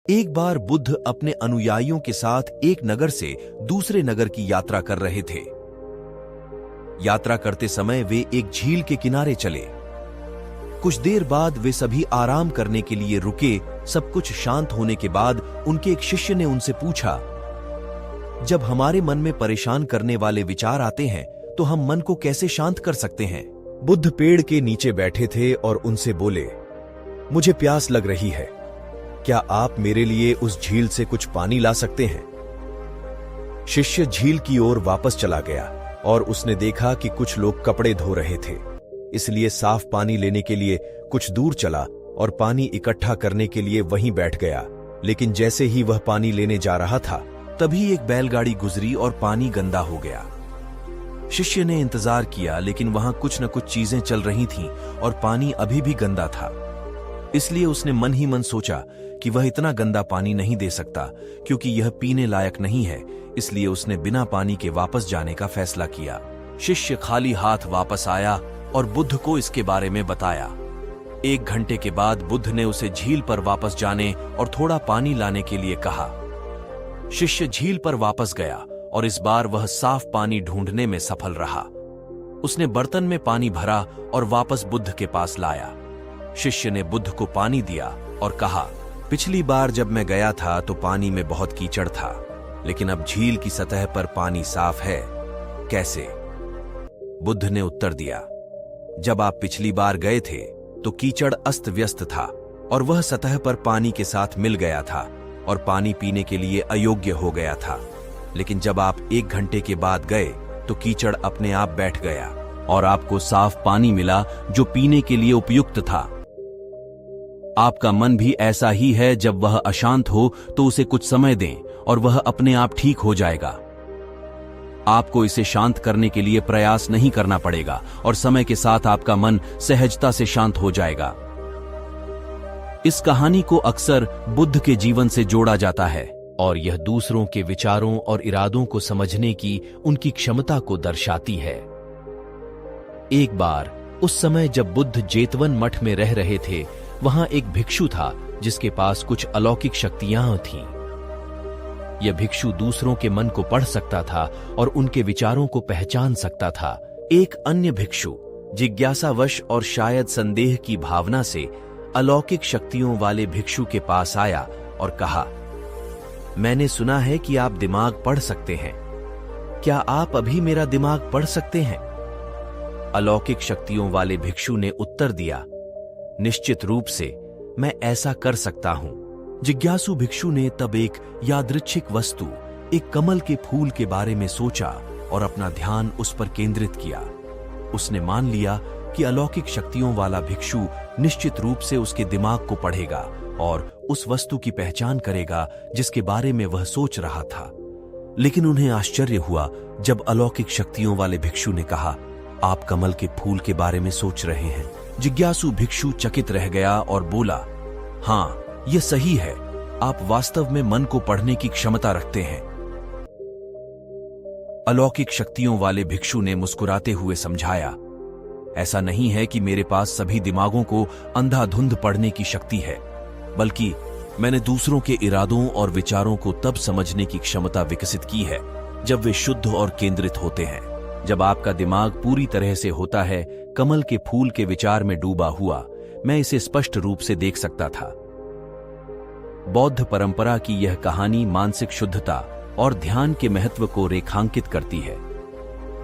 एक बार बुद्ध अपने अनुयायियों के साथ एक नगर से दूसरे नगर की यात्रा कर रहे थे। यात्रा करते समय वे एक झील के किनारे चले। कुछ देर बाद वे सभी आराम करने के लिए रुके। सब कुछ शांत होने के बाद उनके एक शिष्य ने उनसे पूछा, जब हमारे मन में परेशान करने वाले विचार आते हैं तो हम मन को कैसे शांत कर सकते हैं? बुद्ध पेड़ के नीचे बैठे थे और उनसे बोले, मुझे प्यास लग रही है, क्या आप मेरे लिए उस झील से कुछ पानी ला सकते हैं? शिष्य झील की ओर वापस चला गया और उसने देखा कि कुछ लोग कपड़े धो रहे थे, इसलिए साफ पानी लेने के लिए कुछ दूर चला और पानी इकट्ठा करने के लिए वहीं बैठ गया। लेकिन जैसे ही वह पानी लेने जा रहा था, तभी एक बैलगाड़ी गुजरी और पानी गंदा हो गया। शिष्य ने इंतजार किया, लेकिन वहां कुछ न कुछ चीजें चल रही थीं और पानी अभी भी गंदा था। इसलिए उसने मन ही मन सोचा कि वह इतना गंदा पानी नहीं दे सकता, क्योंकि यह पीने लायक नहीं है। इसलिए उसने बिना पानी के वापस जाने का फैसला किया। शिष्य खाली हाथ वापस आया और बुद्ध को इसके बारे में बताया। 1 घंटे के बाद बुद्ध ने उसे झील पर वापस जाने और थोड़ा पानी लाने के लिए कहा। शिष्य झील पर वापस गया और इस बार वह साफ पानी ढूंढने में सफल रहा। उसने बर्तन में पानी भरा और वापस बुद्ध के पास लाया। शिष्य ने बुद्ध को पानी दिया और कहा, पिछली बार जब मैं गया था तो पानी में बहुत कीचड़ था, लेकिन अब झील की सतह पर पानी साफ है, कैसे? बुद्ध ने उत्तर दिया, जब आप पिछली बार गए थे तो कीचड़ अस्त व्यस्त था और वह सतह पर पानी के साथ मिल गया था और पानी पीने के लिए अयोग्य हो गया था। लेकिन जब आप 1 घंटे के बाद गए तो कीचड़ अपने आप बैठ गया और आपको साफ पानी मिला जो पीने के लिए उपयुक्त था। आपका मन भी ऐसा ही है, जब वह अशांत हो तो उसे कुछ समय दें और वह अपने आप ठीक हो जाएगा। आपको इसे शांत करने के लिए प्रयास नहीं करना पड़ेगा और समय के साथ आपका मन सहजता से शांत हो जाएगा। इस कहानी को अक्सर बुद्ध के जीवन से जोड़ा जाता है और यह दूसरों के विचारों और इरादों को समझने की उनकी क्षमता को दर्शाती है। एक बार उस समय जब बुद्ध जेतवन मठ में रह रहे थे, वहां एक भिक्षु था जिसके पास कुछ अलौकिक शक्तियां थीं। यह भिक्षु दूसरों के मन को पढ़ सकता था और उनके विचारों को पहचान सकता था। एक अन्य भिक्षु जिज्ञासावश और शायद संदेह की भावना से अलौकिक शक्तियों वाले भिक्षु के पास आया और कहा, मैंने सुना है कि आप दिमाग पढ़ सकते हैं, क्या आप अभी मेरा दिमाग पढ़ सकते हैं? अलौकिक शक्तियों वाले भिक्षु ने उत्तर दिया, निश्चित रूप से मैं ऐसा कर सकता हूं। जिज्ञासु भिक्षु ने तब एक यादृच्छिक वस्तु, एक कमल के फूल के बारे में सोचा और अपना ध्यान उस पर केंद्रित किया। उसने मान लिया कि अलौकिक शक्तियों वाला भिक्षु निश्चित रूप से उसके दिमाग को पढ़ेगा और उस वस्तु की पहचान करेगा जिसके बारे में वह सोच रहा था। लेकिन उन्हें आश्चर्य हुआ जब अलौकिक शक्तियों वाले भिक्षु ने कहा, आप कमल के फूल के बारे में सोच रहे हैं। जिज्ञासु भिक्षु चकित रह गया और बोला, हां, यह सही है, आप वास्तव में मन को पढ़ने की क्षमता रखते हैं। अलौकिक शक्तियों वाले भिक्षु ने मुस्कुराते हुए समझाया, ऐसा नहीं है कि मेरे पास सभी दिमागों को अंधाधुंध पढ़ने की शक्ति है, बल्कि मैंने दूसरों के इरादों और विचारों को तब समझने की क्षमता विकसित की है जब वे शुद्ध और केंद्रित होते हैं। जब आपका दिमाग पूरी तरह से होता है कमल के फूल के विचार में डूबा हुआ, मैं इसे स्पष्ट रूप से देख सकता था। बौद्ध परंपरा की यह कहानी मानसिक शुद्धता और ध्यान के महत्व को रेखांकित करती है।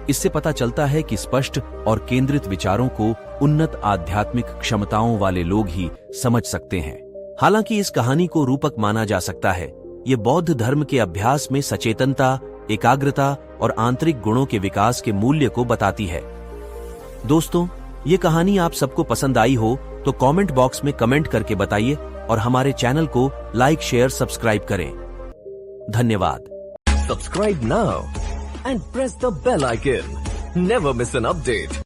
इससे पता चलता है कि स्पष्ट और केंद्रित विचारों को उन्नत आध्यात्मिक क्षमताओं वाले लोग ही समझ सकते हैं। हालांकि इस कहानी को रूपक माना जा सकता है, यह बौद्ध धर्म के अभ्यास में सचेतनता, एकाग्रता और आंतरिक गुणों के विकास के मूल्य को बताती है। दोस्तों, ये कहानी आप सबको पसंद आई हो तो कमेंट बॉक्स में कमेंट करके बताइए और हमारे चैनल को लाइक, शेयर, सब्सक्राइब करें। धन्यवाद। Subscribe now and press the bell icon. Never miss an update.